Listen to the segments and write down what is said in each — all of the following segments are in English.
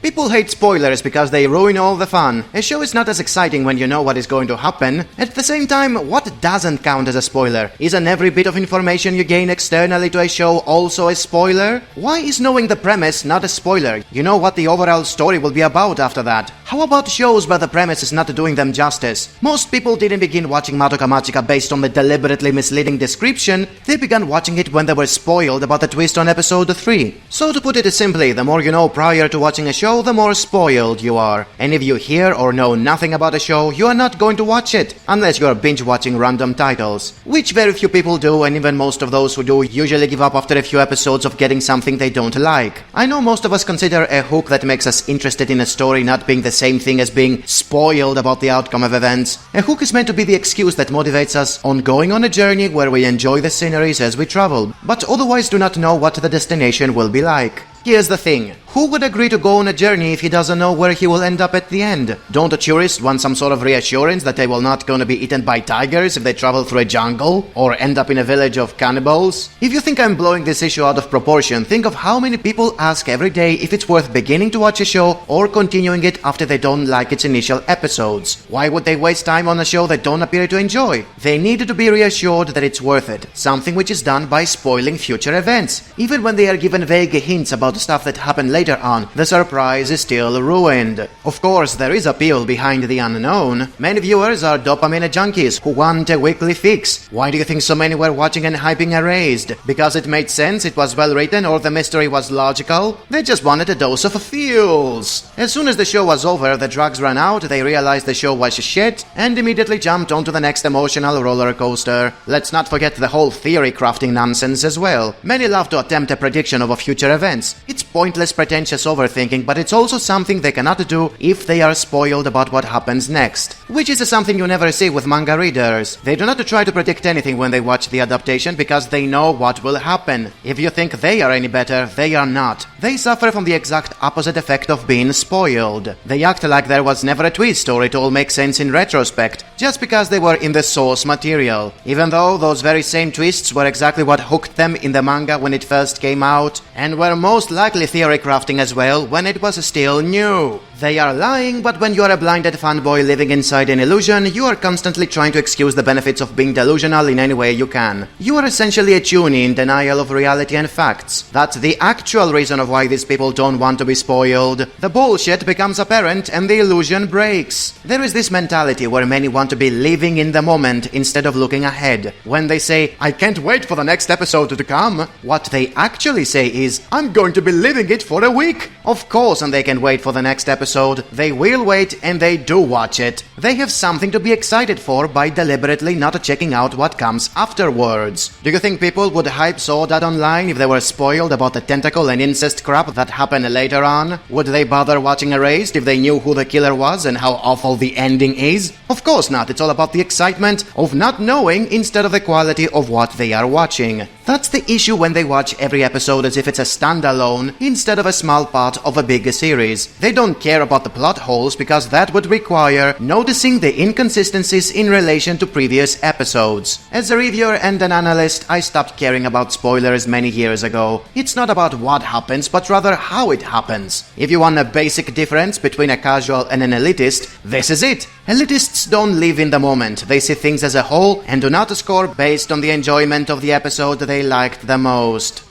People hate spoilers because they ruin all the fun. A show is not as exciting when you know what is going to happen. At the same time, what doesn't count as a spoiler? Isn't every bit of information you gain externally to a show also a spoiler? Why is knowing the premise not a spoiler? You know what the overall story will be about after that. How about shows where the premise is not doing them justice? Most people didn't begin watching Madoka Magica based on the deliberately misleading description. They began watching it when they were spoiled about the twist on episode 3. So to put it simply, the more you know prior to watching a show, the more spoiled you are. And if you hear or know nothing about a show, you are not going to watch it, unless you are binge watching random titles. Which very few people do, and even most of those who do usually give up after a few episodes of getting something they don't like. I know most of us consider a hook that makes us interested in a story not being the same thing as being spoiled about the outcome of events. A hook is meant to be the excuse that motivates us on going on a journey where we enjoy the sceneries as we travel, but otherwise do not know what the destination will be like. Here's the thing. Who would agree to go on a journey if he doesn't know where he will end up at the end? Don't a tourist want some sort of reassurance that they will not gonna be eaten by tigers if they travel through a jungle? Or end up in a village of cannibals? If you think I'm blowing this issue out of proportion, think of how many people ask every day if it's worth beginning to watch a show or continuing it after they don't like its initial episodes. Why would they waste time on a show they don't appear to enjoy? They need to be reassured that it's worth it, something which is done by spoiling future events. Even when they are given vague hints about the stuff that happened later on, the surprise is still ruined. Of course, there is appeal behind the unknown. Many viewers are dopamine junkies who want a weekly fix. Why do you think so many were watching and hyping Erased? Because it made sense, it was well written, or the mystery was logical? They just wanted a dose of feels. As soon as the show was over, the drugs ran out, they realized the show was shit, and immediately jumped onto the next emotional roller coaster. Let's not forget the whole theory crafting nonsense as well. Many love to attempt a prediction of future events. It's pointless, pretentious overthinking, but it's also something they cannot do if they are spoiled about what happens next. Which is something you never see with manga readers. They do not try to predict anything when they watch the adaptation because they know what will happen. If you think they are any better, they are not. They suffer from the exact opposite effect of being spoiled. They act like there was never a twist or it all makes sense in retrospect, just because they were in the source material. Even though those very same twists were exactly what hooked them in the manga when it first came out, and were most likely theory crafting as well when it was still new. They are lying, but when you are a blinded fanboy living inside an illusion, you are constantly trying to excuse the benefits of being delusional in any way you can. You are essentially a tune in denial of reality and facts. That's the actual reason of why these people don't want to be spoiled. The bullshit becomes apparent and the illusion breaks. There is this mentality where many want to be living in the moment instead of looking ahead. When they say, "I can't wait for the next episode to come," what they actually say is, "I'm going to be living it for a week." Of course, and they can wait for the next episode. They will wait and they do watch it. They have something to be excited for by deliberately not checking out what comes afterwards. Do you think people would hype Sword Art Online if they were spoiled about the tentacle and incest crap that happened later on? Would they bother watching Erased if they knew who the killer was and how awful the ending is? Of course not. It's all about the excitement of not knowing instead of the quality of what they are watching. That's the issue when they watch every episode as if it's a standalone instead of a small part of a bigger series. They don't care about the plot holes because that would require noticing the inconsistencies in relation to previous episodes. As a reviewer and an analyst, I stopped caring about spoilers many years ago. It's not about what happens, but rather how it happens. If you want a basic difference between a casual and an elitist, this is it. Elitists don't live in the moment. They see things as a whole and do not score based on the enjoyment of the episode they liked the most.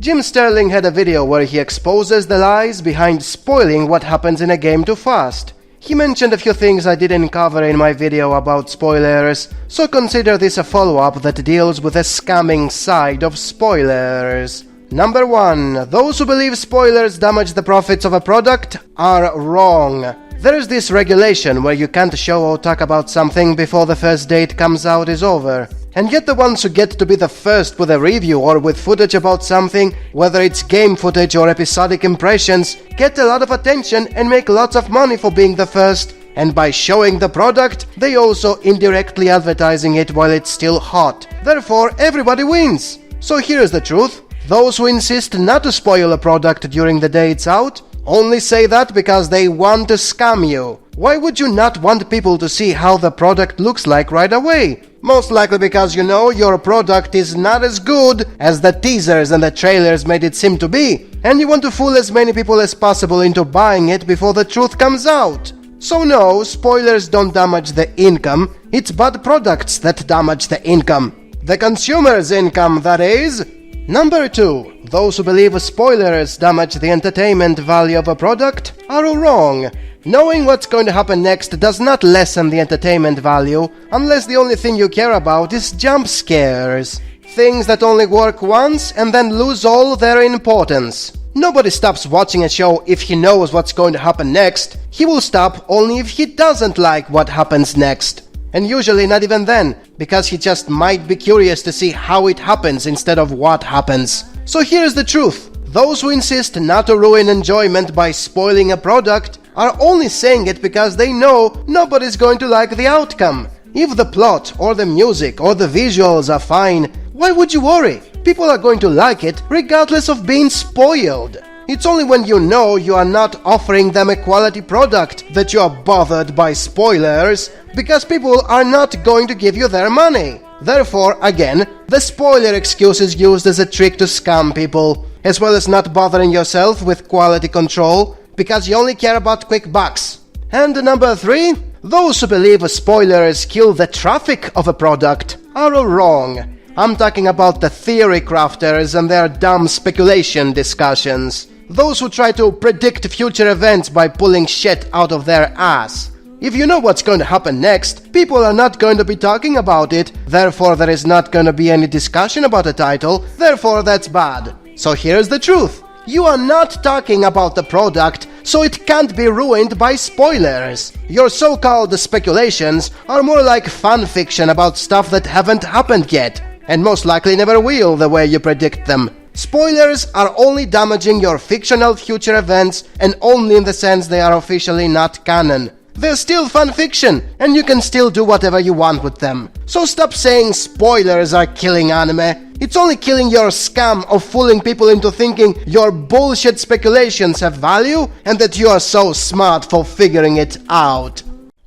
Jim Sterling had a video where he exposes the lies behind spoiling what happens in a game too fast. He mentioned a few things I didn't cover in my video about spoilers, so consider this a follow-up that deals with the scamming side of spoilers. Number 1. Those who believe spoilers damage the profits of a product are wrong. There is this regulation where you can't show or talk about something before the first day it comes out is over. And yet the ones who get to be the first with a review or with footage about something, whether it's game footage or episodic impressions, get a lot of attention and make lots of money for being the first. And by showing the product, they also indirectly advertising it while it's still hot. Therefore, everybody wins. So here's the truth. Those who insist not to spoil a product during the day it's out only say that because they want to scam you. Why would you not want people to see how the product looks like right away? Most likely because you know your product is not as good as the teasers and the trailers made it seem to be, and you want to fool as many people as possible into buying it before the truth comes out. So no, spoilers don't damage the income, it's bad products that damage the income. The consumer's income, that is. Number 2. Those who believe spoilers damage the entertainment value of a product are wrong. Knowing what's going to happen next does not lessen the entertainment value, unless the only thing you care about is jump scares. Things that only work once and then lose all their importance. Nobody stops watching a show if he knows what's going to happen next. He will stop only if he doesn't like what happens next. And usually not even then, because he just might be curious to see how it happens instead of what happens. So here's the truth. Those who insist not to ruin enjoyment by spoiling a product are only saying it because they know nobody's going to like the outcome. If the plot or the music or the visuals are fine, why would you worry? People are going to like it regardless of being spoiled. It's only when you know you are not offering them a quality product that you are bothered by spoilers, because people are not going to give you their money. Therefore, again, the spoiler excuse is used as a trick to scam people, as well as not bothering yourself with quality control, because you only care about quick bucks. And number 3, those who believe spoilers kill the traffic of a product are wrong. I'm talking about the theory crafters and their dumb speculation discussions. Those who try to predict future events by pulling shit out of their ass. If you know what's going to happen next, people are not going to be talking about it, therefore there is not going to be any discussion about a title, therefore that's bad. So here's the truth. You are not talking about the product, so it can't be ruined by spoilers. Your so-called speculations are more like fan fiction about stuff that haven't happened yet, and most likely never will the way you predict them. Spoilers are only damaging your fictional future events, and only in the sense they are officially not canon. They're still fan fiction, and you can still do whatever you want with them. So stop saying spoilers are killing anime. It's only killing your scam of fooling people into thinking your bullshit speculations have value and that you are so smart for figuring it out.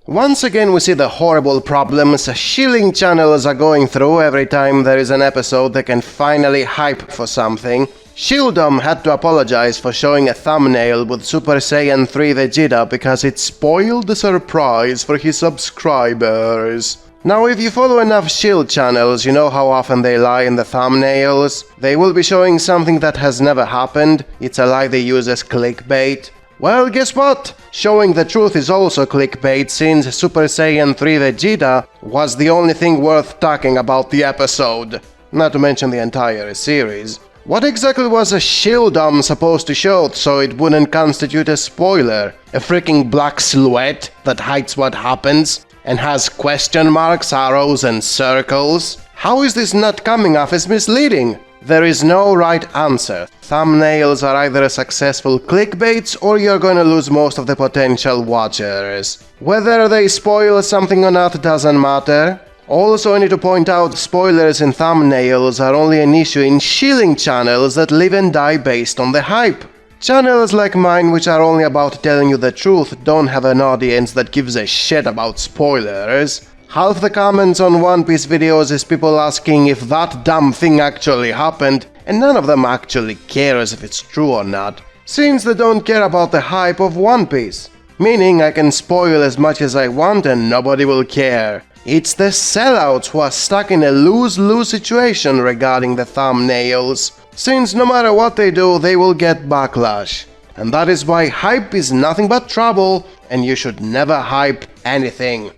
Once again we see the horrible problems shilling channels are going through every time there is an episode they can finally hype for something. Shieldom had to apologize for showing a thumbnail with Super Saiyan 3 Vegeta because it spoiled the surprise for his subscribers. Now if you follow enough Shield channels, you know how often they lie in the thumbnails. They will be showing something that has never happened. It's a lie they use as clickbait. Well, guess what? Showing the truth is also clickbait, since Super Saiyan 3 Vegeta was the only thing worth talking about the episode. Not to mention the entire series. What exactly was a Shieldom supposed to show so it wouldn't constitute a spoiler? A freaking black silhouette that hides what happens and has question marks, arrows and circles? How is this not coming off as misleading? There is no right answer. Thumbnails are either successful clickbaits or you're gonna lose most of the potential watchers. Whether they spoil something or not doesn't matter. Also, I need to point out spoilers in thumbnails are only an issue in shilling channels that live and die based on the hype. Channels like mine, which are only about telling you the truth, don't have an audience that gives a shit about spoilers. Half the comments on One Piece videos is people asking if that dumb thing actually happened, and none of them actually cares if it's true or not, since they don't care about the hype of One Piece. Meaning I can spoil as much as I want and nobody will care. It's the sellouts who are stuck in a lose-lose situation regarding the thumbnails, since no matter what they do, they will get backlash. And that is why hype is nothing but trouble, and you should never hype anything.